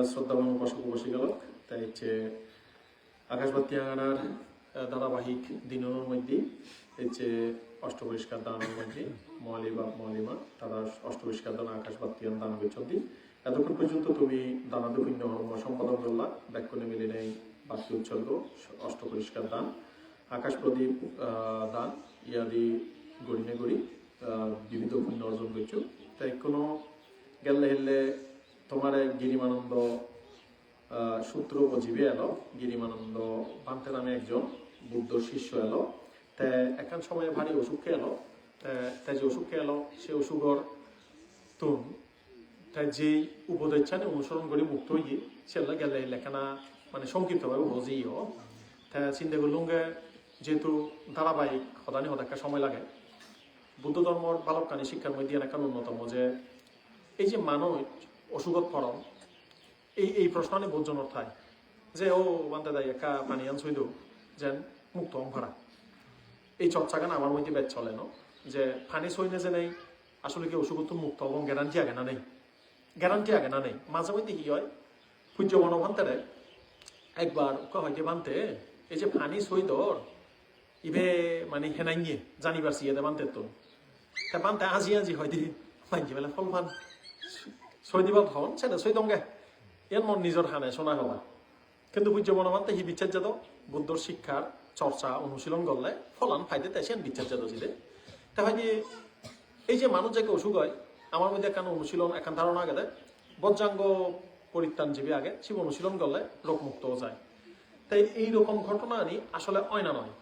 শ্রদ্ধাবান উপাসক উপাসিকালক তাই হচ্ছে আকাশবাতি আঙানার ধারাবাহিক দিনের মধ্যে হচ্ছে অষ্টপরিষ্কার দানের মধ্যে মলি বা মলিমা তারা অষ্টপরিষ্কার দান আকাশবাতি দান বেচন্দি এতক্ষণ পর্যন্ত তুমি দানাদু ভিন্ন হর্ম সম্পাদন করলা ব্যাকুলে মিলে নেই বাক্য উৎসর্গ অষ্টপরিষ্কার দান আকাশ প্রদীপ দান ইয়াদি গড়িনে গড়ি বিবিধ পুণ্য অর্জন করছো তাই কোনো গেলে হেললে তোমার গিরিমানন্দ সূত্র উপজীবী এলো গিরিমানন্দ বান্তে নামে একজন বুদ্ধ শিষ্য এলো তাই একান সময়ে ভারী অসুখে এলো তাই যে অসুখে এলো সে অসুখর তুম তাই যেই উপদেশানে অনুসরণ করে মুক্ত হয়ে সেগুলো গেলে লেখানা মানে সংক্ষিপ্তভাবে বুঝিও তাই চিন্তা করলুম যেহেতু ধারাবাহিক হদানি হদাক্কা সময় লাগে বুদ্ধ ধর্মর বালকানি শিক্ষার মধ্যে একটা অন্যতম যে এই যে মানুষ অসুখত পড়ম এই প্রশ্ন নিয়ে বোঝন অর্থায় যে ও বান্তে দেয় একা পানি আনছইদ যেন মুক্ত ভাড়া এই চর্চাগান আমার মধ্যে ব্যাচ চলে না যে ফানি সইনে যে নেই আসলে কি অসুখত মুক্ত এবং গ্যারান্টি আগে না নেই গ্যারান্টি আগে না নেই মাঝে মধ্যে কি হয় পূজ্য মনোভান্তারে একবার হয়তো বানতে এই যে ফানি সইদর ইবে মানে হেনাই নিয়ে জানিবার সিয়ে বানতে তো তা বানতে আজি আজি হয়তো মাইজি বেলা ফল ফান সই দিবার হন সেটা সই দঙ্গে এর মন নিজের হানে শোনা হওয়া কিন্তু পূজ্য মনোভান্তে হি বিচার যাদ বুদ্ধর শিক্ষার চর্চা অনুশীলন করলে ফলান ফাইদে তাই সেন বিচার যাদ জিদে তা হয় যে এই যে মানুষ যাকে অসুখ হয় আমার মধ্যে একান অনুশীলন একান ধারণা আগে দেয় বজ্রাঙ্গ পরিত্রাণজীবী আগে শিব অনুশীলন করলে রোগমুক্তও যায় তাই এইরকম ঘটনা আনি আসলে হয় না নয়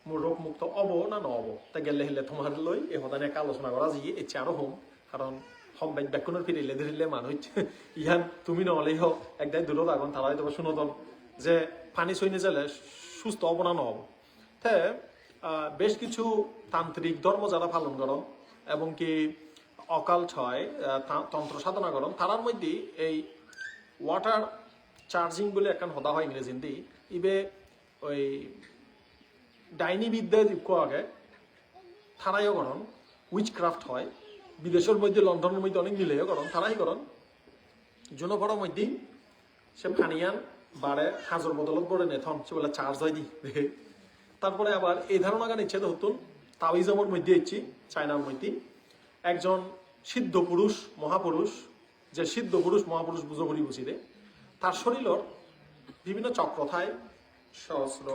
মোর রোগমুক্ত অব না নব তাই গেলে হেলে তোমার লই এই হদানে একটা আলোচনা করা যাইয়ে ইচ্ছে আরো হোম কারণ সম্বাদ ব্যাকুণের ফিরিলে ধরিলে মানুষ ইহান তুমি নহলেই হোক একদাই দূরত আগুন তারাই তোমার শুনোদন যে পানি সইনে গেলে সুস্থ হব না নহব তে বেশ কিছু তান্ত্রিক ধর্ম যারা পালন করন এবং কি অকাল ছয় তন্ত্র সাধনা করন তারার মধ্যে এই ওয়াটার চার্জিং বলে একটা হদা হয় ইংরেজি হিন্দি ইবে ওই ডাইনি বিদ্যা আগে তারাইও করন উইচ ক্রাফট হয় বিদেশের মধ্যে লন্ডনের মধ্যে অনেক মিলেও করন তারাই করন জনগণের মধ্যে সে ফানিয়ান বারে হাজর বদলত বড়ে নেথন সে বলে চার্জ হয় দি তারপরে আবার এই ধারণা গান ইচ্ছে হতুন তাওইজমের মধ্যে ইচ্ছি চায়নার মধ্যে একজন সিদ্ধ পুরুষ মহাপুরুষ যে সিদ্ধ পুরুষ মহাপুরুষ বুঝো করি বুঝিলে তার শরীরের বিভিন্ন চক্র থায় সহস্র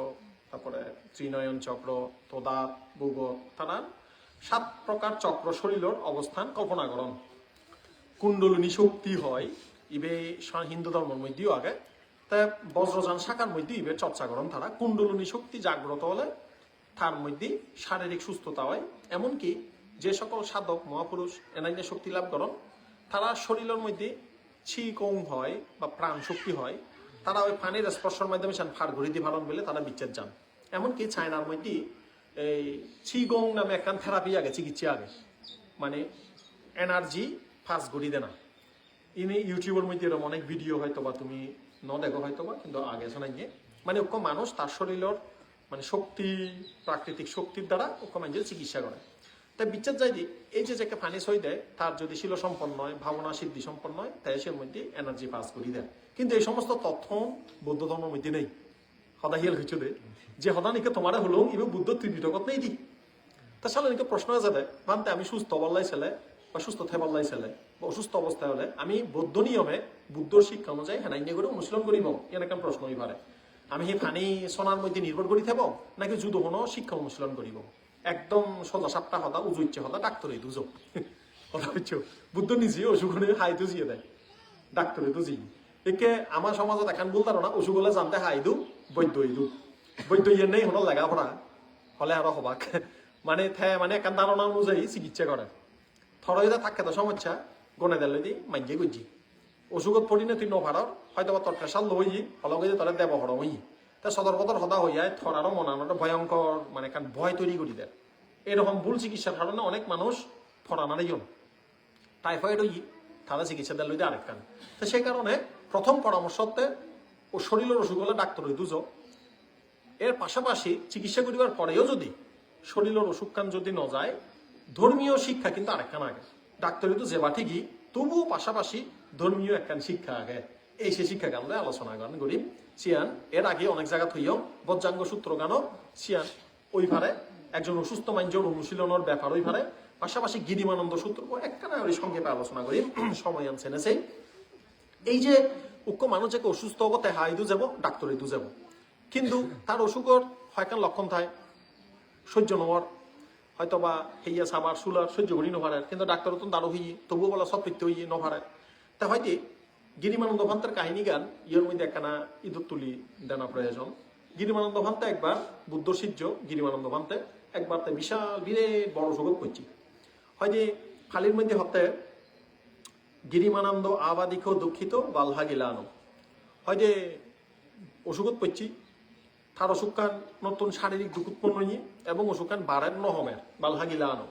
তারপরে ত্রিনয়ন চক্র তোদা বুগ তারা 7 প্রকার চক্র শরীরের অবস্থান কল্পনা করন কুণ্ডলিনী শক্তি হয় ইবে হিন্দু ধর্মের মধ্যেও আগে তাই বজ্রযান শাখার মধ্যে ইবে চর্চা করেন তারা কুণ্ডলিনী শক্তি জাগ্রত হলে তার মধ্যে শারীরিক সুস্থতা হয় এমনকি যে সকল সাধক মহাপুরুষ এনাইনে শক্তি লাভ করেন তারা শরীরের মধ্যে ছিকং হয় বা প্রাণ শক্তি হয় তারা ওই পানির স্পর্শের মাধ্যমে ফার ঘুরি দিয়ে ভালন বলে তারা বিচ্ছেদ যান এমনকি চায়নার মধ্যে এই ছিগং নামে একখান থেরাপি আগে চিকিৎসা আগে মানে এনার্জি ফার্স্ট ঘুরি দেনা ইনি ইউটিউবের মধ্যে এরকম অনেক ভিডিও হয়তো বা তুমি ন দেখো হয়তো বা কিন্তু আগে শোনাই গিয়ে মানে ওকে মানুষ তার শরীরের মানে শক্তি প্রাকৃতিক শক্তির দ্বারা ওকে মানুষের চিকিৎসা করে তাই বিচার যাই দি এই যে যাকে ফানি সই দেয় তার যদি শিল সম্পন্ন হয় ভাবনা সিদ্ধি সম্পন্ন হয় তাই সে মধ্যে এনার্জি পাস করি দেয় কিন্তু এই সমস্ত তথ্য বৌদ্ধ ধর্মের মধ্যে নেই হদা হিয়াল হইছো দে যে হদা নিকে তোমার হলো এবার বুদ্ধ ত্রিপিটকত নেই দি তা সালে নিকে প্রশ্ন আছে দে মানতে আমি সুস্থ বললাই ছেলে বা সুস্থ থেবল্লাই ছেলে বা অসুস্থ অবস্থায় হলে আমি বৌদ্ধ নিয়মে বুদ্ধর শিক্ষা অনুযায়ী হেনাইনে করে অনুশীলন করিব এর একটা প্রশ্ন হই পারে আমি সেই ফানি সোনার মধ্যে নির্ভর করি থাকব নাকি যুদ্ধ কোনো শিক্ষা অনুশীলন করিব একদম সোজা সাপটা হদা উজু ইচ্ছে হদা ডাক্তারে দুজো হদা হচ্ছে বুদ্ধ নিজে অসুখ হাই তো জিয়ে দেয় ডাক্তারে তো জি একে আমার সমাজত এখন বলতার না অসুখ হলে জানতে হাই দু বৈদ্য ইদু বৈদ্য ইয়ে নেই হলো লাগা পড়া হলে আরো হবাক মানে মানে একান ধারণা অনুযায়ী চিকিৎসা করে থরইদা থাকে তো সমস্যা গনে দিলে দি মাইজে গুজি অসুখত পড়ি না তুই নভাড়র হয়তো বা তোর প্রেশার লই হলগে তোর দেব হর হই তা সদর বদর হদা হইয়া থরারও মনানোটা ভয়ঙ্কর মানে একটা ভয় তৈরি করি দেয় এরকম ভুল চিকিৎসার কারণে অনেক মানুষ ফরানারই টাইফয়েড হই তারা চিকিৎসা দেয় লইতে আরেক কান তো সেই কারণে প্রথম পরামর্শতে ও শরীরের অসুখ হলে ডাক্তার হই দুজো এর পাশাপাশি চিকিৎসা করিবার পরেও যদি শরীরের অসুখ কান যদি ন যায় ধর্মীয় শিক্ষা কিন্তু আরেকখান আগে ডাক্তারি তো যেবা ঠিকই তবুও পাশাপাশি ধর্মীয় একখান শিক্ষা আগে এই সে শিক্ষা গান আলোচনা গান করি সিয়ান এর আগে অনেক জায়গা থইও বজ্রাঙ্গ সূত্র গানও সিয়ান ওই পারে একজন অসুস্থ মানুষের অনুশীলনের ব্যাপার ওই পারে পাশাপাশি গিরিমানন্দ সূত্র একখানা ওই সংক্ষেপে আলোচনা করি সময় আনছে না সেই এই যে উক্ক মানুষ যে অসুস্থ হবো তাই হাইদু যাব ডাক্তার ইদু যাব কিন্তু তার অসুখর হয়কান লক্ষণ থাকে সহ্য নহর হয়তো বা হেইয়া সাবার সুলার সহ্য করি নভারে কিন্তু ডাক্তার তো দাঁড়ো হইয়ে তবুও বলা সব পেতে হইয়ে নভারে তা হয়তো গিরিমানন্দ ভান্তের কাহিনী গান ইয়ের মধ্যে একখানা ইঁদুর তুলি দেনা প্রয়োজন গিরিমানন্দ ভান্তে একবার বুদ্ধ সিদ্ধ গিরিমানন্দ ভান্তে একবার তাই বিশাল বিরাট বড় সুযোগ করছি হয়তো খালির মধ্যে হতে গিরিমানন্দ আবাদিক দুঃখিত বালহা গিলানো হয়তো অসুখত পড়ছি তার অসুখান নতুন শারীরিক দুঃখ উৎপন্ন নিয়ে এবং অসুখান বাড়ের নহমের বালহা গিলানো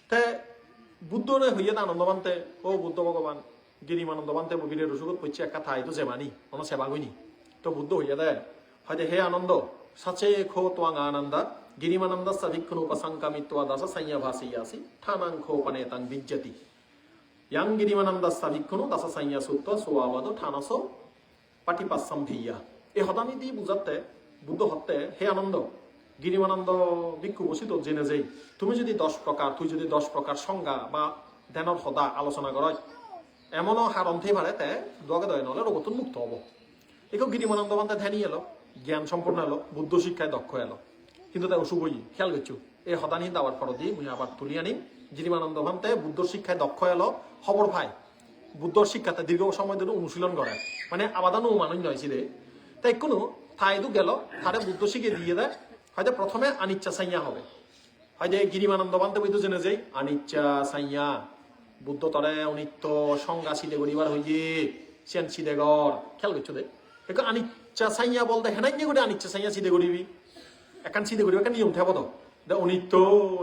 তে বুদ্ধরে হইয়া আনন্দ মানতে ও বুদ্ধ ভগবান গিরিমানন্দ মানতে বীরের অসুখত পড়ছি একটা ঠাই তো জেমানি কোনো সেবা গইনি তো বুদ্ধ হইয়া দেয় হয়তো হে আনন্দ সাচে খো তোয়াং আনন্দা গিরিমানন্দ সাধিক্ষণ উপাসংকামিত্বা দাস সাইয়া ভাসিয়াসি থানাং খো পানে তাং বিজ্জতি ইয়াং গিরিমানন্দ সাধিক্ষণ দাস সাইয়া সুত্ত সোয়াবাদ থানস পাটিপাসাম ভিয়া এই হতানি দিয়ে বুঝাতে বুদ্ধ হতে হে আনন্দ গিরিমানন্দ ভিক্ষু বসিত জেনে যাই তুমি যদি 10 প্রকার তুই যদি 10 প্রকার সংজ্ঞা বা ধ্যানের সদা আলোচনা কর এমনও হারন্থে পারে তে দোয়াকে দয় নহলে রোগতুন মুক্ত হব একেও গিরিমানন্দ বান্তে ধ্যানই এলো জ্ঞান সম্পূর্ণ এলো বুদ্ধ শিক্ষায় দক্ষ এলো কিন্তু তাই অশুভই খেয়াল করছো এই হতানি দাওয়ার পর দিয়ে মুই আবার তুলি আনি গিরিমানন্দ ভান্তে বুদ্ধ শিক্ষায় দক্ষ এলো খবর ভাই বুদ্ধর শিক্ষাতে দীর্ঘ সময় ধরে অনুশীলন করে মানে আবাদানো মানুষ নয়ছিল তাই কোনো ঠাইদু গেল তারে বুদ্ধ শিখে দিয়ে দেয় হয়তো প্রথমে আনিচ্ছা সাইয়া হবে হয়তো গিরিমানন্দ বান্তে বৈধ জেনে যাই আনিচ্ছা সাইয়া বুদ্ধ তরে অনিত্য সংজ্ঞা সিদে গরিবার হইয়ে সেন সিদে গড় খেয়াল করছো দে এখন আনিচ্ছা সাইয়া বলতে হেনাই নিয়ে গোটে আনিচ্ছা সাইয়া সিদে গরিবি একান সিদে গরিব একটা নিয়ম থাকবো তো অনিত্য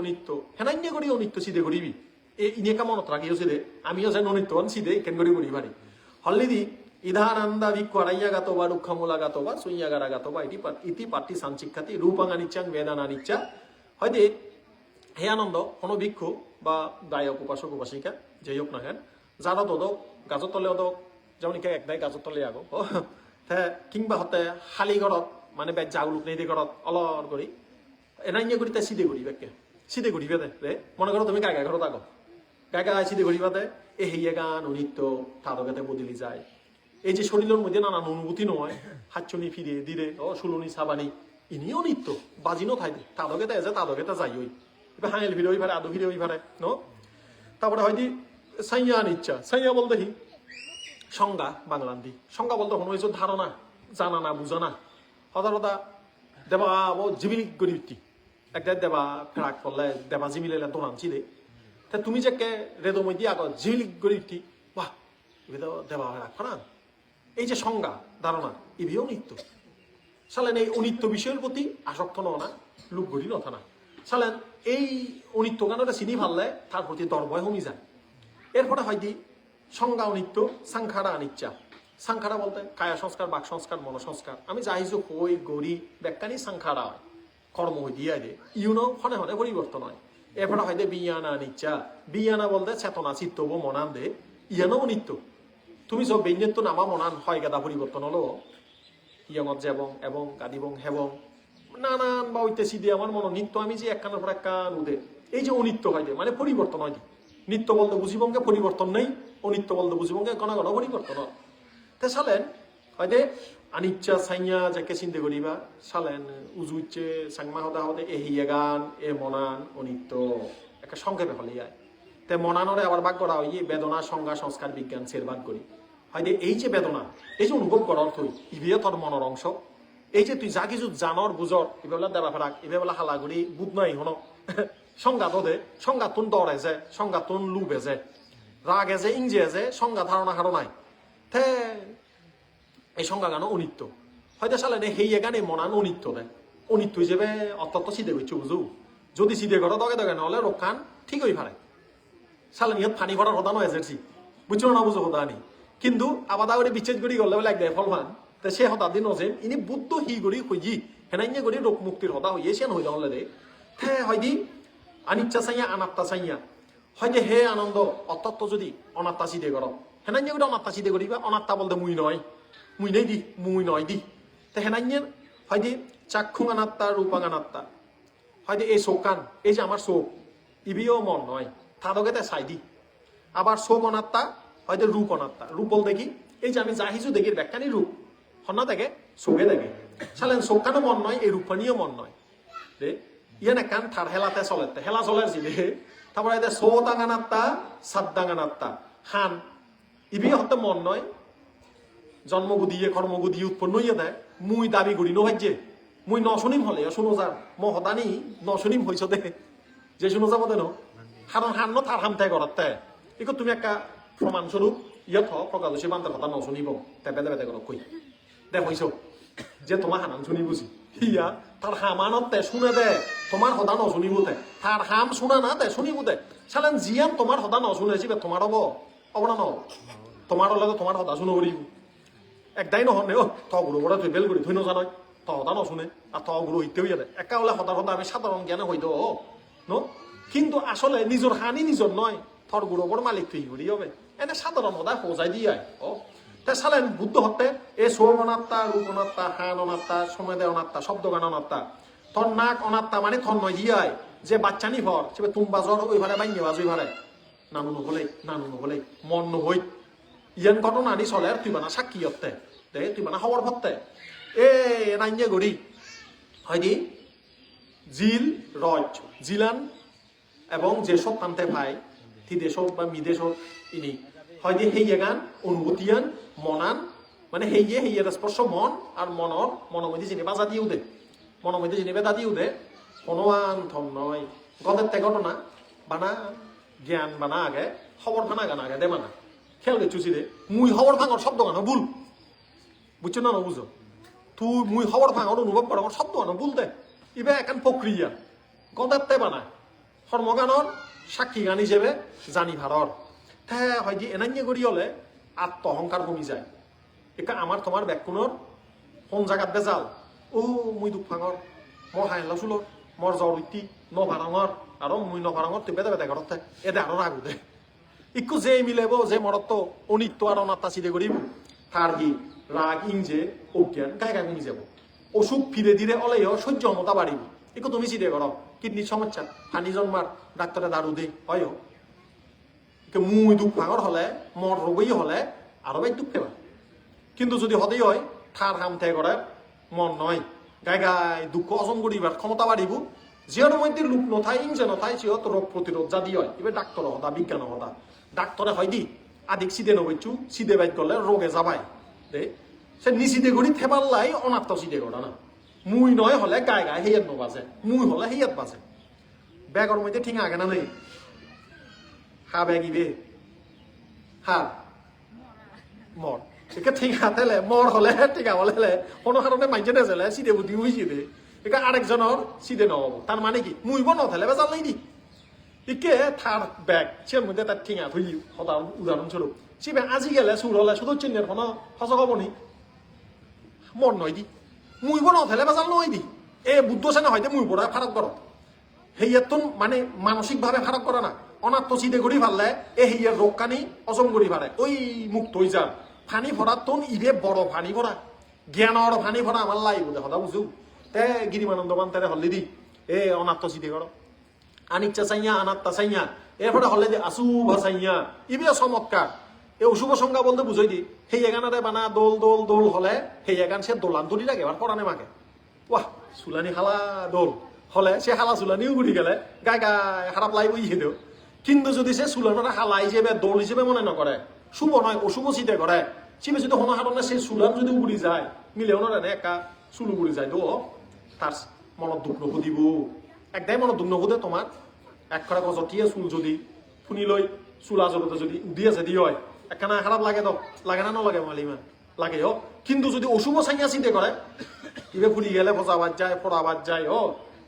অনিত্য হেনাই নিয়ে গড়ি অনিত্য সিদে গরিবি এই ইনেকা মনত রাখিও দে আমিও যেন অনিত্যবান সিদে কেন গড়ি গড়ি পারি হল্লিদি ইধানন্দা ভিক্ষারাইয়া গাতো বা রুক্ষামূলা গাতো বা সুইয়াগারা গাতো বা ইতি পার্টি সাংশিক্ষাতি রূপাং আনিচ্ছাং বেদান আনিচ্ছা হয়তো হে আনন্দ কোনো ভিক্ষু বা গায়ক উপাসক উপাসিকা যেই হোক না কেন যারা তদক গাজর তলে অদক যেমন এক দায় গাজর তলে আগো হ্যাঁ কিংবা হতে হালি ঘরত মানে বেদ জাগলুক নেই ঘরত অলর করি এনাই নিয়ে করি তাই সিধে করি বেকে সিধে করি বেদে রে মনে করো তুমি গায় ঘরত আগো গায় সিধে করি বাদে এ হেয়ে গান অনিত্য তাদকাতে বদলি যায় এই যে শরীরের মধ্যে নানান অনুভূতি নয় হাতচনি ফিরে দিরে ও সুলনি সাবানি ইনিও নিত্য বাজিনো থাই তাদকে তাই তাদকে তা যাই ওই এবার হাঙেল ভিড়ে ওই ভারে আদো ভিড়ে ওই ভারে ন তারপরে হয়তো সাইয়া নিচ্ছা সাইয়া বলতে হি সংজ্ঞা বাংলান্দি সংজ্ঞা বলতে কোনো কিছু ধারণা জানা না বুঝা না হতা দেবা ও জিবিলিক গরিবটি একদার দেবা ফেরাক পড়লে দেবা জিমিলে দোনানছি দে তা তুমি যে কে রেদো মই দিয়ে আগত জিবিলিক গরিবটি বাহ এবার দেবা ফেরাক ফেরান এই যে সংজ্ঞা ধারণা এবিও নিত্য সালেন এই অনিত্য বিষয়ের প্রতি আসক্ত না লোক গড়ি নথা না সালেন এই অনিত্য গানটা চিনি ভাললে তার প্রতি দরবয় কমি যায় এরপরে হয়তো সংজ্ঞা অনিত্য সাংখারা অনিচ্ছা সাংখারা বলতে কায়া সংস্কার বাক সংস্কার মন সংস্কার আমি যাইছো হই গড়ি ব্যাখ্যানি সাংখারা হয় কর্ম হই দিয়ে দে ইউনো হনে হনে পরিবর্তন হয় এরপরে হয়তো বিয়ানা অনিচ্ছা বিয়ানা বলতে চেতনা চিত্তব মনান দে ইয়ানো অনিত্য তুমি সব বেঞ্জের তো নামা মনান হয় গাদা পরিবর্তন হলো ইয়ঙত যেবং এবং গাদিবং হেবং নানান বা ঐতিহাসিক দিয়ে আমার মনে নিত্য আমি যে একখানের পর একখান উদে এই যে অনিত্য হয় মানে পরিবর্তন হয় নিত্য বলতে বুঝিবঙ্গে পরিবর্তন নেই অনিত্য বলতে বুঝিবঙ্গে ঘন ঘন পরিবর্তন হয় তে সালেন হয়তো আনিচ্ছা সাইয়া যাকে চিন্তা করিবা সালেন উজু ইচ্ছে সাংমা হতে হতে এ হিয়া গান এ মনান অনিত্য একটা সংক্ষেপে ফলে যায় তে মনানরে আবার ভাগ করা হয় বেদনা সংজ্ঞা সংস্কার বিজ্ঞান সের ভাগ করি হয়তো এই যে বেদনা এই যে অনুভব করার অর্থ ইভিয়ে তোর মনের অংশ এই যে তুই যা কিছু জানর বুঝর এবেলা দেবা ফেরাক এবেলা হালাগুড়ি বুধ নাই হন সংজ্ঞা দে সংজ্ঞা তুন দরে যে সংজ্ঞা তুন লুবে যে রাগ এজে ইংজে যে সংজ্ঞা ধারণা হারো নাই তে এই সংজ্ঞা গানো অনিত্য হয়তো সালে নে হেইয়ে গানে মনান অনিত্য দেয় অনিত্য হিসেবে অত্যন্ত সিধে হইছে বুঝু যদি সিধে ঘর দগে দগে নহলে রোকান ঠিক হই পারে সালে নিহত ফানি ভরার হতা নয় এসেছি বুঝছো না বুঝো হতা নি কিন্তু আবার করে বিচ্ছেদ করি গলে বলে একদম ফলমান তা সে হতা দিন নজেন ইনি বুদ্ধ হি গড়ি হইজি হেনাইনে গড়ি রোগ মুক্তির হতা হইয়ে সেন হইল হলে দে হে হয়দি আনিচ্ছা চাইয়া আনাত্তা চাইয়া হয়তো হে আনন্দ অতত্ব যদি অনাত্তা সিদে কর হেনান্য গোটা অনাত্তা চিদে করিবা অনাত্তা বলতে মুই নেই দি মুই নয় দি তে হেনান্য হয়তো চাক্ষুং আনাত্তা রূপাং আনাত্তা হয়তো এই চোখ কান এই যে আমার চোখ ইবিও মন নয় তাদকে তে চাই দি আবার চোখ অনাত্তা হয়তো রূপ অনাত্তা রূপ বলতে কি এই যে আমি যাহিছো দেখি ব্যাখ্যানি রূপ হন্না দেখে চোখে দেখে চালেন চোখ কানো মন নয় এই রূপানিও মন নয় রে ইয়ান একান থার হেলাতে চলেতে হেলা চলের জিলে তারপরে এতে সৌদাঙানাত্তা সাদ্দাঙানাত্তা হান ইবি হতে মন নয় জন্মগুদিয়ে কর্মগুদিয়ে উৎপন্ন হইয়া দেয় মুই দাবি করি নভাজ্যে মুই নশুনিম হলে শুনো যার ম হদানি নশুনিম হইছ দে যে শুনো যাব দেন হারণ হান্ন থার হামতে করতে ইকো তুমি একটা প্রমাণস্বরূপ ইয়থ প্রকাশী বান্দার কথা নশুনিব তে বেদে বেদে করো কই দেখ হইছ যে তোমার হানান শুনি বুঝি হিয়া তার হামানতে শুনে দে তোমার হদা নশুনিব দে তার হাম শুনা না দে শুনিব দে সালেন জিয়ান তোমার হদা নশুনেছি তোমার হব অবনা ন তোমার হলে তো তোমার হদা শুনো করিব একদাই নহনে ও তগুলো বড় তুই বেল করি তুই নজানয় ত হদা নশুনে আর তগুলো হইতেও যাবে একা হলে হদা হদা আমি সাধারণ জ্ঞানে হইত ন কিন্তু আসলে নিজের হানি নিজের নয় থর গুড়ো বড় মালিক তুই করি হবে এনে সাধারণ হদা পৌঁছাই দিয়ে ও তে সালেন বুদ্ধ হতে এ সোম অনাত্মা রূপ অনাত্মা হান অনাত্মা সময় অনাত্মা শব্দগান অনাত্মা থর নাক অনাত্মা মানে থর নয় দিয়াই যে বাচ্চানি ভর সে তুমবা জ্বর ওই ভালে বাইনে বাজ ওই ভালে নানু নহলে মন নহই ইয়ান ঘটনা আনি চলে আর তুই বানা সাক্ষী হতে দে তুই বানা খবর ভরতে এ রাইনে গড়ি হয়নি জিল রজ জিলান এবং যে সব টানতে ভাই থিদেশ হোক বা মিদেশ হোক ইনি হয়তো হেয়ে গান অনুভূতিয়ান মনান মানে হেয়ে স্পর্শ মন আর মনমধ্যে জিনিস বাজা দিয়েও দে মনমধ্যে জিনিস বেদা দিয়েও দে কোনো আন নয় গদের তে ঘটনা বানা জ্ঞান বানা আগে খবর ফানা গান আগে দে মানা খেয়াল গে চুচি দে মুই খবর ভাঙর শব্দ গানো ভুল বুঝছো না বুঝো তুই মুই খবর ভাঙর অনুভব কর শব্দ গানো ভুল দে ইবে একান প্রক্রিয়া গদের তে বানায় কর্মগানর সাক্ষী গান হিসেবে জানি ভারর হ্যাঁ হয়তো এনান্য করি হলে আত্ম অহংকার কমি যায় একা আমার তোমার ব্যাকুণর কোন জায়গাত বেজাল ও মুই দুঃখ ভাঙর মর হাইলা চুলোর মর জ্বর উঠি নভারঙর আৰু মুই নভারঙর তুই বেদে বেদে ঘরতে এদে আরো রাগ উঠে ইকু যে মিলেব যে মরত অনিত্য আর অনাত্মা চিদে করিব তার কি রাগ ইংজে অজ্ঞান গায়ে গায়ে কমি যাব অসুখ ফিরে ধীরে অলেও সহ্য ক্ষমতা বাড়িব ইকু তুমি চিদে করো কিডনির সমস্যা হানি জন্মার ডাক্তারে দারু দে হয় মুই দুঃখ ভাঙর হলে মর রোগই হলে আরো বেশ দুঃখ পেবা কিন্তু যদি হতেই হয় ঠার হামতে করে মন নয় গায়ে গায়ে দুঃখ অসম করিবার ক্ষমতা বাড়িব জিহর মধ্যে লোক নথায় ইংজে নথায় সিহত রোগ প্রতিরোধ যা দিয়ে হয় এবার ডাক্তার হতা বিজ্ঞান হতা ডাক্তারে হয় দি আদিক সিদে নবইছু সিদে বাইক করলে রোগে যাবাই দে সে নিচিদে করি থেবার লাই অনাত্ম সিদে করা না মুই নয় হলে গায়ে গায়ে হেয়াত নবাজে মুই হলে হেয়াত বাজে ব্যাগর মধ্যে ঠিক আগে না নেই হা ব্যাগিবে হা মর একে ঠিক হাতেলে মর হলে টিকা হলে কোনো কারণে মাইজে নেজেলে সিদে বুদ্ধি হয়েছে দে একে আরেকজনের সিদে নহব তার মানে কি মুইব নথেলে বেজাল নাই দি ইকে থার ব্যাগ সে মধ্যে তার ঠিঙা থই সদা উদাহরণস্বরূপ সে ব্যাগ আজি গেলে চুর হলে শুধু চিন্নের কোনো সচক হব নি মর নয় দি মুইব নথেলে বেজাল নয় দি এ বুদ্ধ সেনা হয়তো মুই পড়া ফারাক কর হেয়াতন মানে মানসিক ভাবে ফারাক করে না অনাত্ম চিদে করি ফারলে এ হেয়ার রোগ কানি অজম করি ফারে ওই মুক্ত হয়ে যান ফানি ভরা তোন ইবে বড় ফানি ভরা জ্ঞানর ফানি ভরা আমার লাইব দে সদা বুঝু তে গিরিমানন্দ মান তেরে হল্লি দি এ অনাত্ম চিদে কর আনিচ্ছা চাইয়া আনাত্মা চাইয়া এরপরে হলে যে আশুভা চাইয়া ইবে চমৎকার এই অশুভ সংজ্ঞা বলতে বুঝাই দি সেই এগানারে বানা দোল দোল দোল হলে সেই এগান সে দোলান তুলি লাগে এবার পড়ানে মাকে ওয়াহ চুলানি খালা দোল হলে সে হালা চুলানিও ঘুরি গেলে গায়ে গায়ে খারাপ লাইব ইহে দেও কিন্তু যদি সে চুলানোটা হালা হিসেবে দোল হিসেবে মনে নকরে শুভ নয় অশুভ চিতে করে চিবে যদি কোনো কারণে সে চুলান যদি উড়ি যায় মিলেও নরে একা চুলু উড়ি যায় তো তার মনত দুখ নসুধিব একদাই মনত দুখ নসুধে তোমার এক খরা গজটিয়ে চুল যদি ফুনি লৈ চুলা জলতে যদি উদি আছে দি হয় একখানা খারাপ লাগে তো লাগে না নলাগে মালিমা লাগে ও কিন্তু যদি অশুভ চাইয়া চিন্তে করে ইবে ফুলি গেলে ভজাবাদ যায় পড়াবাদ যায় ও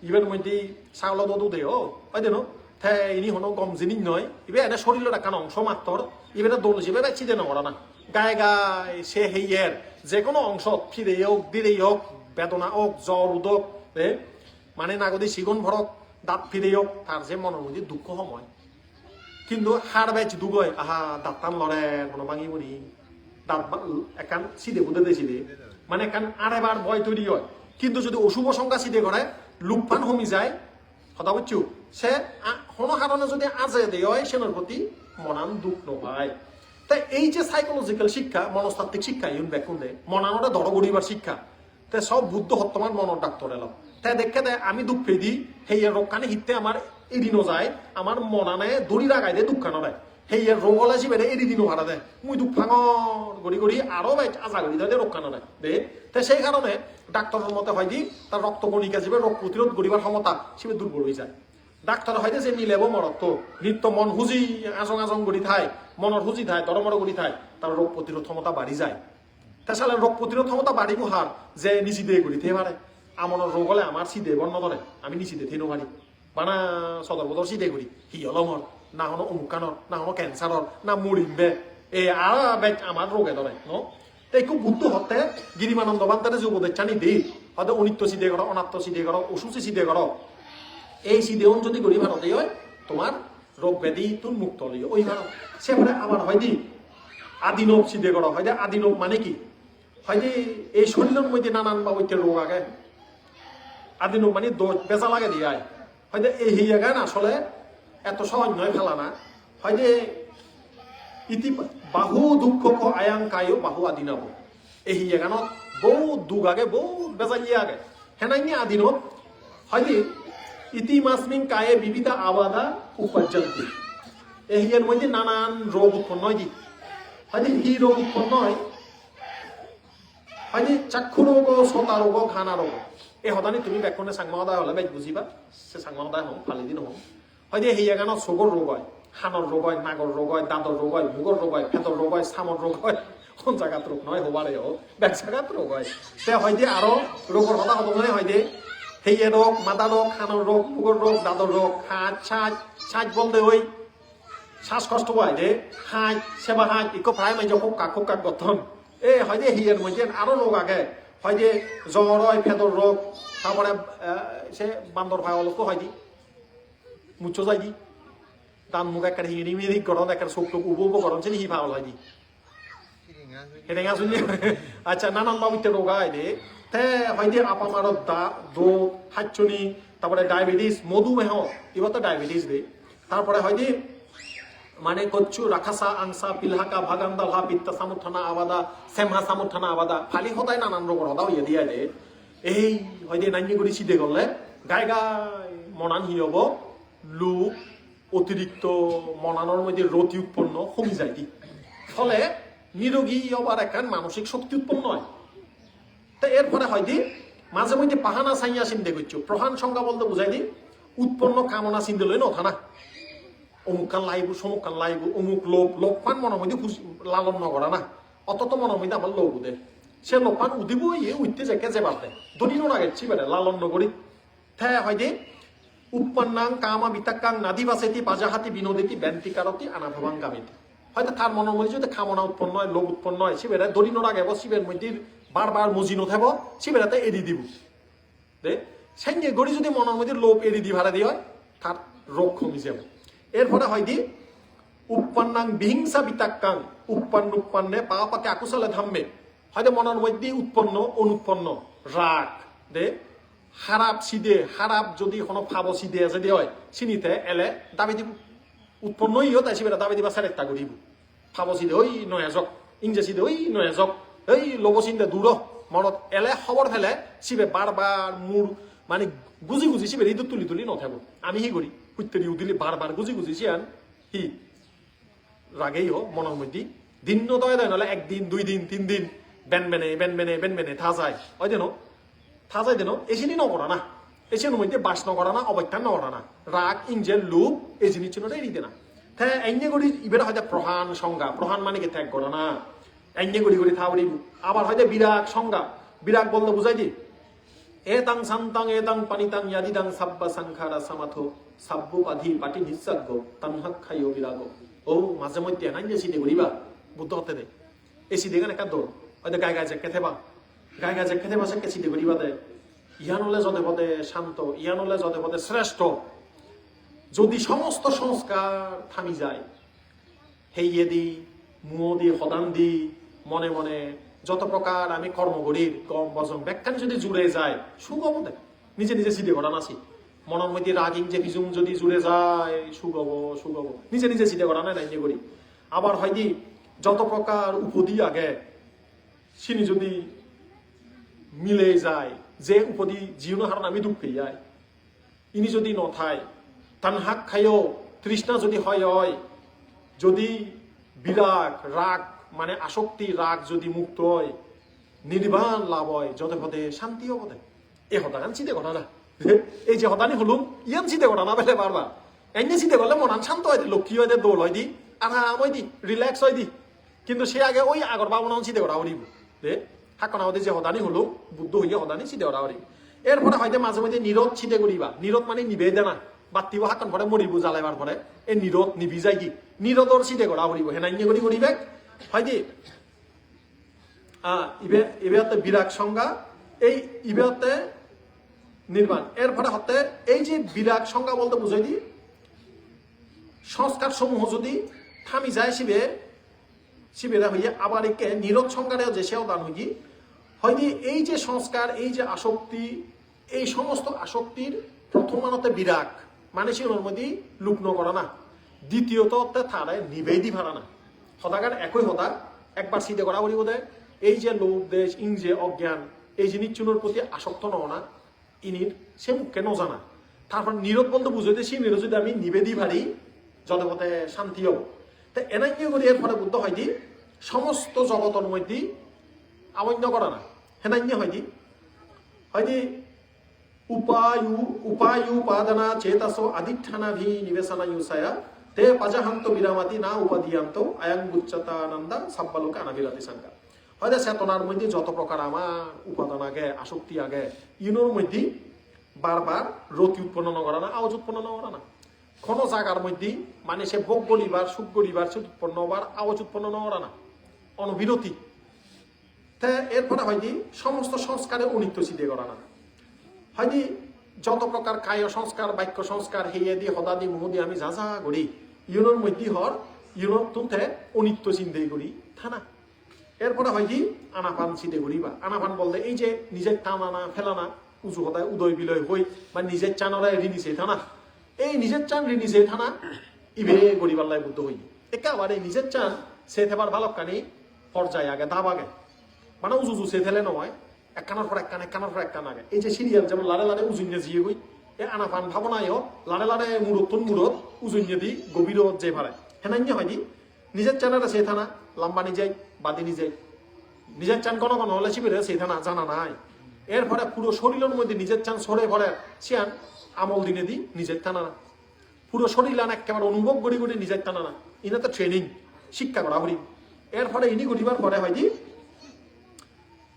ইবের মধ্যে ছাগল দু দে ও হয় দেন থে ইনি হনো গম জিনিস নয় ইবে এনে শরীরের একখান অংশ মাত্র ইবেটা দোল হিসেবে চিদে নকরা না গায়ে গায়ে সে হেয়ের যে কোনো অংশ ফিরেই হোক দিলেই হোক বেদনা হোক জ্বর উদক মানে নাগদি সিগুন ভরক দাঁত ফিরেই হোক তার যে মনের মধ্যে দুঃখ সময় কিন্তু হাড় বেচ দুগয় আহা দাঁতান লড়ে কোনো ভাঙি বনি দাঁত একান সিদে বুধে দে সিদে মানে একান আড়াইবার ভয় তৈরি হয় কিন্তু যদি অশুভ সংখ্যা সিদে করে লুকফান হমি যায় কথা বলছো সে কোনো কারণে যদি আজে দেয় হয় সেনার প্রতি মনান দুঃখ নয় তাই এই যে সাইকোলজিক্যাল শিক্ষা মনস্তাত্ত্বিক শিক্ষা ইউন বেকুন দে মনানোটা দর গড়িবার শিক্ষা তাই সব বুদ্ধ হত্যমান মনের ডাক্তার এলাম তাই দেখে দেয় আমি দুঃখ পেয়ে দিই সেই রোগখানে হিতে আমার এড়িনো যায় আমার মনানে দড়ি রাগাই দে দুঃখানো দেয় সেই রোগ হলে সে বেড়ে এড়ি দিনও হারা দেয় মুই দুঃখ ভাঙর গড়ি গড়ি আরো আজা গড়ি দেয় রোগখানো দেয় দে তাই সেই কারণে ডাক্তারের মতে হয় দি তার রক্ত কণিকা যাবে রোগ প্রতিরোধ করিবার ক্ষমতা সে দুর্বল হয়ে যায় ডাক্তার হয়তো যে মিলেব মরত নিত্য মন হুজি আজং আজং গড়ি থায় মনের হুজি থায় দরমর গড়ি থায় তার রোগ প্রতিরোধ ক্ষমতা বাড়ি যায় তাছাড়া রোগ প্রতিরোধ ক্ষমতা বাড়িব হার যে নিচি দিয়ে গড়ি থে পারে আমার রোগ হলে আমার সিদে বর্ণ ধরে আমি নিচি দিয়ে থেনো পারি বানা সদর বদর সিদে করি হি অলমর না হনো অমুকানর না হনো ক্যান্সারর না মুড়িবে এ আর আমার রোগে ধরে ন তাই খুব বুদ্ধ হতে গিরিমানন্দ বান্তারে যে উপদেশ চানি দিই হয়তো অনিত্য সিদে করো অনাত্ম সিদে করো অসুচি সিদে করো এই সিদেউন যদি গড়ি ভারতে হয় তোমার রোগ ব্যাধি তুন মুক্ত লইও ওই ভারত সেবারে আবার হয় দি আদিনব সিদে করো হয় আদিনব মানে কি হয় যে এই শরীরের মধ্যে নানান বা ঐক্যের রোগ আগে আদিনব মানে দোষ বেচা লাগে দিয়ে হয় যে এই হিয়া গান আসলে এত সহজ নয় ফেলা না হয় যে ইতি বাহু দুঃখ আয়াং কায় বাহু আদিনব এই হিয়া গানত বহু দুঃখ আগে বহু বেচাইয়ে আগে হেনাই আদিনব হয় যে ইতিমাসমিন কায়ে বিবিধা আবাদা উপার্জন্তি এই হিয়ার মধ্যে নানান রোগ উৎপন্ন হয় দি হয়তো হি রোগ উৎপন্ন হয় হয়তো চাক্ষু রোগ সতা রোগ খানা রোগ এই সদানি তুমি ব্যাকরণে সাংমাদায় হলে বেশ বুঝিবা সে সাংমাদায় হম ফালি দিন হম হয়তো হিয়া গানত চকুর রোগ হয় হানৰ রোগ হয় নাগর রোগ হয় দাঁতৰ রোগ হয় মুগর রোগ হয় পেটৰ রোগ হয় চামৰ রোগ হয় কোন জায়গাত রোগ নয় হবারে হোক বেক জায়গাত রোগ হয় তে হয়তো আরো রোগর কথা হতো মনে হয়তো সেই রোগ মাথা রোগ খানোর রোগ মুগর রোগ দাদর রোগ হাত সাজ বলতে ওই শ্বাসকষ্ট হয় যে হাঁচ সেবা হাঁচ ইকো প্রায় মাইজ খুব কাক গঠন এ হয় যে হিয়ের মধ্যে আরো রোগ আগে হয় যে জ্বর হয় ফেদর রোগ তারপরে সে বান্দর ভাই অলপ হয় দি মুচ্ছ যাই দি দান মুখ একটা হিড়ি গরম একটা চোখ টোক উব গরম সে হি ভালো হয় দি হেঁটেঙা শুনি আচ্ছা নানান বাবিতে রোগ হয় দে তে হয়তো আপামারত দো হাঁচনি তারপরে ডায়াবেটিস মধুমেহ এবার তো ডায়াবেটিস দে তারপরে হয়তো মানে কচ্ছু রাখাসা আংসা পিলহাকা ভাগান্দালহা পিত্তা সামুথানা আবাদা সেমহা সামুথানা আবাদা ফালি সদায় নানান রোগর সদা হইয়া দিয়া দে এই হয়তো নাইনি করে সিদে গলে গায় মনান হি হব লোক অতিরিক্ত মনানোর মধ্যে রতি উৎপন্ন কমি যায় দি ফলে নিরোগী হবার একটা মানসিক শক্তি উৎপন্ন হয় তা এরপরে হয়তো মাঝে মধ্যে পাহানা সাইয়া চিন্তা করছো প্রধান সংজ্ঞা বলতে বুঝাই দি উৎপন্ন কামনা চিন্তা লই নথা না অমুক কান লাইব সমুক কান লাইব অমুক লোকপান মনের মধ্যে লালন নকরা না অত মনের মধ্যে আমার লোক উদে সে লোকপান উদিব ইয়ে উঠতে যাকে যে বাদে দদিনও না গেছি বেড়ে লালন নগরী থে হয়তো উৎপন্নাং কামা বিতাক্কাং নাদিবাসেতি বাজাহাতি বিনোদিতি ব্যন্তিকারতি আনাভবাং গামিতি হয়তো তার মনের মধ্যে যদি কামনা উৎপন্ন হয় লোভ উৎপন্ন হয় সে বেড়ে দদিনও আগে শিবের মধ্যে বারবার মজিনো থাকব সে বেড়াতে এড়ি দিব দে সেই গড়ি যদি মনের মধ্যে লোভ এড়ি দি ভাড়া দিয়ে হয় তার রোগ কমে যাব এরপরে হয় দি উৎপন্নাং বিহিংসা বিতাক্কাং উৎপন্নে পাপাকে আকুশলে ধাম্মে হয়তো মনের মধ্যে উৎপন্ন অনুৎপন্ন রাগ দে খারাপ খারাপ যদি কোনো ফাব সিদে যদি হয় চিনিতে এলে দাবি দিব উৎপন্ন ইও তাই সেটা দাবি দিবা সারেকটা করিব ফাব সিদে ওই নয়াজক ইংরেজিতে ওই নয়াজক এই লবচিন্তা দূর মনত এলে খবর ফেলে শিবে বারবার মূর মানে গুজি শিবে এই তুলি নথাব আমি হি করি হুত্তরি উদিলি বারবার গুজি সিয়ান হি রাগেই হোক মনের মধ্যে দিন দয় দেয় নহলে একদিন 2 দিন 3 দিন বেনবেনে থা যায় ওই দেন থা যায় দেন এসিনি নকরা না এসির মধ্যে বাস নকরা না অবৈত্যান নকরা না রাগ ইঞ্জেল লুপ এই জিনিস চিহ্নটা এড়িয়ে না হ্যাঁ এনে করি ইবের হয়তো প্রধান সংজ্ঞা প্রধান মানে কি ত্যাগ করা না এনে করি থাউরি আবার হয়তো বিরাগ সংজ্ঞা বিরাগ বলতে বুঝাই দি এতাং সান্তাং এতাং পানিতাং ইয়াদিদাং সাব্বা সংখারা সামাথো সাব্বু পাধি পাটি নিঃসাগ্য তানহাক খাইও বিরাগ ও মাঝে মধ্যে নাই যে সিদে করিবা বুদ্ধ হতে দে এই সিদে গান একটা দৌড় হয়তো গায়ে জেকে থেবা সে কে সিদে করিবা দে ইয়ান হলে যদে পদে শান্ত ইয়ান হলে যদে পদে শ্রেষ্ঠ যদি সমস্ত সংস্কার থামি যায়, হেইয়ে দি মুহ দি সদান দি মনে মনে যত প্রকার আমি কর্ম করি গম বজম ব্যাখ্যান যদি জুড়ে যায় সুখ হব দেখ নিজে নিজে সিদ্ধে করা নাসি মনের মধ্যে রাগিং যে পিছুম যদি জুড়ে যায় সুখ হব নিজে নিজে সিদ্ধে করা নাই নাই করি। আবার হয়নি যত প্রকার উপদি আগে সিনি যদি মিলে যায় যে উপদি জিউন হার আমি দুঃখ পেয়ে যায় ইনি যদি নথায় তান হাক খাইও তৃষ্ণা যদি হয় যদি বিরাগ রাগ মানে আসক্তি রাগ যদি মুক্ত হয় নির্বাণ লাভ হয় যত পদে শান্তি হবদে এই হতাগান চিন্তা করা না এই যে হতানি হলুম ইয়ান চিন্তা করা না বেলে বারবার এনে চিন্তা করলে মনান শান্ত হয় লক্ষ্মী হয় দৌড় হয় দি আরাম হয় দি রিল্যাক্স হয় দি কিন্তু সে আগে ওই আগর ভাবনা চিন্তা করা হরিব হাকনা হতে যে হদানি হলো বুদ্ধ হইয়া হদানি চিন্তা করা হরিব এরপরে হয়তো মাঝে মাঝে নিরোধ চিন্তা করিবা নিরোধ মানে নিবে দেনা বাতিব হাকান পরে মরিব জ্বালাইবার পরে এই নিরোধ নিবি যায় কি নিরোধর চিন্তা করা হরিব হেনাইন্য করি করিবে হয়তো ইবেতে বিরাগ সংজ্ঞা এই ইবেতে নির্বাণ এরপরে হতে এই যে বিরাগ সংজ্ঞা বলতে বুঝাই দি সংস্কার সমূহ যদি থামি যায় শিবেরা হইয়া আবার একে নিরোধ সংজ্ঞারে যে সেও দান হই হয়তো এই যে সংস্কার এই যে আসক্তি এই সমস্ত আসক্তির প্রথমানতে বিরাগ মানে সেগুলোর মধ্যে লুপ্ন করা না দ্বিতীয়ত থারে নিবেদি ভাড়া না হতাকার একই হতা একবার সিদ্ধে করা বলি বোধ এই যে লোভ দেশ ইংজে অজ্ঞান এই যে নিচ্ছুনের প্রতি আসক্ত নও না ইনির সে মুখকে নজানা তারপর নিরোধ বলতে বুঝাইতে সেই নিরোধ যদি আমি নিবেদি ভারি যত পথে শান্তি হব তা এনাই করি এর ফলে বুদ্ধ হয় দি সমস্ত জগতের মধ্যে আবন্য করা না হেনাই হয় দি উপাদানা চেতাসো আদিঠানাভি নিবেশনা ইউসায়া তে পাজাহান্ত বিরামাতি না উপাদিয়ান্ত আয়াং বুচ্চতানন্দা সাব্বালোকে আনাবিরাতি সংখ্যা হয়তো চেতনার মধ্যে যত প্রকার আমার উপাদান আগে আসক্তি আগে ইউনোর মধ্যে বারবার রতি উৎপন্ন নকরা না আওয়াজ উৎপন্ন নকরা না কোনো জায়গার মধ্যে মানে সে ভোগ গলিবার সুখ গলিবার সে উৎপন্ন হবার আওয়াজ উৎপন্ন নকরা না অনবিরতি তে এরপরে হয়তো সমস্ত সংস্কারে অনিত্য সিদ্ধে করা না হয়তো যত প্রকার কায় সংস্কার বাক্য সংস্কার হেয়ে দি হদা দি মুহ দি আমি যা যা করি ইউনোর মধ্যে হর ইউনোর তুলতে অনিত্য চিন্তা করি থানা এরপরে হয় কি আনাপান চিন্তা করিবা আনাপান বলতে এই যে নিজের টানানা ফেলানা উঁচু হতায় উদয় বিলয় হই বা নিজের চানরা ঋণিছে থানা এই নিজের চান ঋণিছে থানা ইবে গরিবার লাই বুদ্ধ হই একেবারে নিজের চান সে থেবার ভালো কানি পর্যায়ে আগে দাব আগে মানে উঁচু সে থেলে নয় একখানার পর একখান একখানার পর একখান আগে এই যে সিরিয়াল যেমন লাড়ে লাড়ে উজুন্যে জিয়ে গই এই আনাপান ভাবনায়ও লাড়ে লাড়ে মুরত উজুন্যে দি গভীর যে ভাড়ে হেনান্য হয় দি নিজের চানাটা সে থানা লাম্বানি যাই বাদিনি যাই নিজের চান কোনো হলে শিবিরে সে থানা জানা নাই এরপরে পুরো শরীরের মধ্যে নিজের চান সরে পরে সিয়ান আমল দিনে দি নিজের টানা না পুরো শরীর আন একেবারে অনুভব করি করি নিজের টানা না ইনা তো ট্রেনিং শিক্ষা করা হরি এরপরে ইনি ঘটিবার পরে হয় দি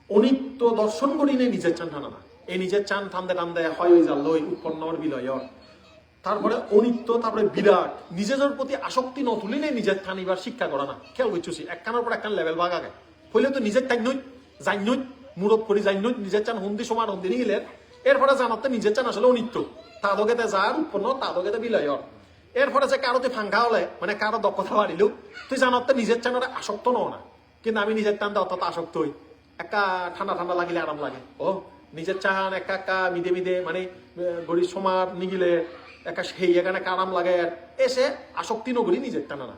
অনিত্য দর্শন করি নেই নিজের চান টানা না এই নিজের চান টানতে টানতে হয় ওই জাল লই উৎপন্ন বিলয় তারপরে অনিত্য তারপরে বিরাট নিজের প্রতি আসক্তি ন তুলি নেই নিজের টানিবার শিক্ষা করা না খেয়াল করছি একখানার পর একখান লেভেল ভাগ আগে হইলে তো নিজের টাইম নই জান নই মুরত করি জান নই নিজের চান হন্দি সমান হন্দি নিয়ে গেলে এরপরে জানাতে নিজের চান আসলে অনিত্য তাদকেতে যার উৎপন্ন তাদকেতে বিলয় এরপরে যে কারোতে ফাঙ্কা হলে মানে কারো দক্ষতা বাড়িল তুই জানাতে নিজের চান আসক্ত নও না কিন্তু আমি নিজের টানতে অতটা আসক্ত হই একা ঠান্ডা ঠান্ডা লাগিলে আরাম লাগে ও নিজের চান একা একা মিদে মিদে মানে গড়ির সমার নিগিলে একা সেই এখানে আরাম লাগে এসে আসক্তি নগরী নিজের টানা না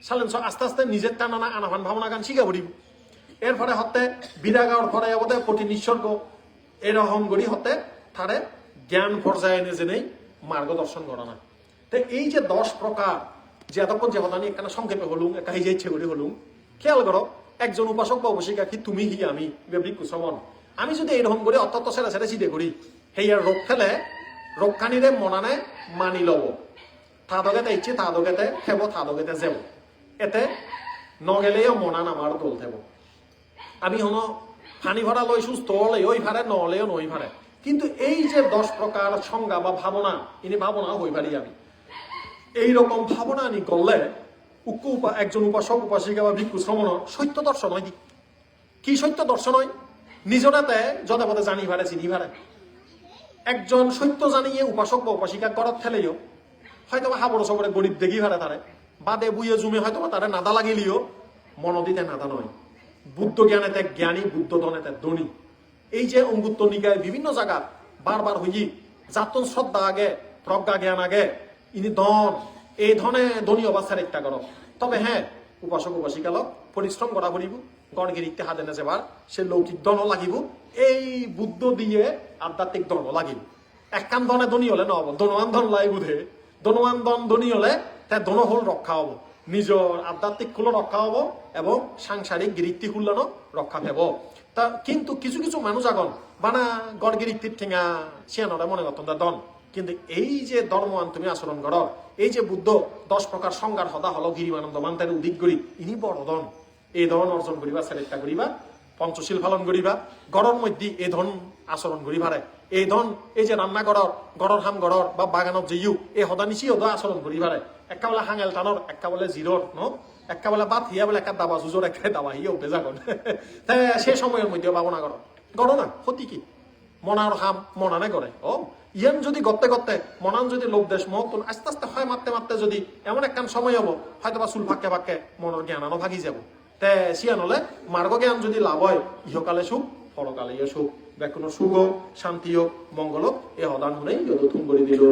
সালেন আস্তে আস্তে নিজের টানা না আনাভান ভাবনা গান শিখা পড়িব এরপরে হতে বিরাগার পরে বোধহয় প্রতি নিঃসর্গ এরকম করি হতে তারে জ্ঞান পর্যায়ে এনে জেনেই মার্গদর্শন করা না তো এই যে 10 প্রকার যে এতক্ষণ যে হতানি এখানে সংক্ষেপে হলুম একা যে ইচ্ছে করি হলুম খেয়াল করো একজন উপাসক বা উপাসিকা কি তুমি হি আমি ভিক্ষু শ্রবণ আমি যদি এরকম করি অত্যন্ত সেরা সেরা চিদে করি সেই আর রোগ ফেলে রক্ষানিরে মনানে মানি লব থাদকেতে ইচ্ছে থাদকেতে খেব থাদকেতে যাব এতে নগেলেও মনান আমার দোল থেব আমি হন ফানি ভরা লই সুস্থ হলে ওই ভারে নহলেও নই ভারে কিন্তু এই যে 10 প্রকার সংজ্ঞা বা ভাবনা ইনি ভাবনা হই পারি আমি এইরকম ভাবনা আনি করলে একজন উপাসক উপাসিকা বা ভিক্ষু শ্রমণ সত্য দর্শন হয় কি সত্য দর্শন হয় নিজরাতে যদে পদে জানি ভারে চিনি ভারে একজন সত্য জানিয়ে উপাসক বা উপাসিকা গড়ত ফেলেও হয়তো বা হাবড় সবরে গরিব দেখি হারে তারে বাদে বুয়ে জুমে হয়তো বা তারে নাদা লাগিলিও মনদিতে নাদা নয়। বুদ্ধ জ্ঞানেতে জ্ঞানী, বুদ্ধ ধনেতে ধনী। এই যে অঙ্গুত্র নিকায় বিভিন্ন জায়গা বারবার হইি যাতন শ্রদ্ধা আগে, প্রজ্ঞা জ্ঞান আগে, ইনি ধন, এই ধনে ধনী অবস্থার একটা করো। তবে হ্যাঁ, উপাসক উপাসিকালক পরিশ্রম করা করিব, গড়গিরিতে হাতে নেছে বার সে লৌকিক ধনও লাগিব, এই বুদ্ধ দিয়ে আধ্যাত্মিক ধনও লাগিব। একখান ধনে ধনী হলে নহব, ধনৱান ধন লাই বুধে, ধনৱান ধন ধনী হলে তার ধন হল রক্ষা হব, নিজের আধ্যাত্মিক খুলো রক্ষা হব এবং সাংসারিক গিরিত্তি খুললানো রক্ষা পেব। তা কিন্তু কিছু কিছু মানুষ আগন বানা গড়গিরিত্তির ঠেঙা সিয়ানরে মনে করতেন ধন। কিন্তু এই যে ধর্মান তুমি আচরণ করো, এই যে বুদ্ধ 10 প্রকার সংজ্ঞার হদা হল গিরিমানন্দ মান্তারে উদিক করি, ইনি বড় ধন। এই ধন অর্জন করিবা, চেষ্টা করিবা, পঞ্চশীল পালন করিবা, গড়ের মধ্যে এই ধন আচরণ করিবারে। এই ধন এই যে রান্না গড়র হাম গড়র বা বাগানত যেইও এই হদা নিচি হদা আচরণ করিবারে। একটা বলে হাঙেল টানর, একটা বলে জিরোর ন, একটা বলে বাদ হিয়া বলে একটা দাবা জুজোর, একটা দাবা হিয়া উঠে যাগন। তাই সে সময়ের মধ্যে ভাবনা করো, গড় না ক্ষতি কি মনার হাম মনানে করে। ও ইয়ান যদি গত্তে গত্তে মনান যদি লোক দেশ মহতুন আস্তে আস্তে হয় মারতে মারতে যদি এমন একখান সময় হবো হয়তো বা চুল ফাঁকে ফাঁকে মনের জ্ঞান আনো ভাগি যাব। তে সিয়ান হলে মার্গ জ্ঞান যদি লাভ হয়, ইহকালে সুখ পরকালে সুখ, ব্যাকুণ সুখ হোক, শান্তি হোক, মঙ্গল হোক, এ হদান হলেই যত তুম করে দিল।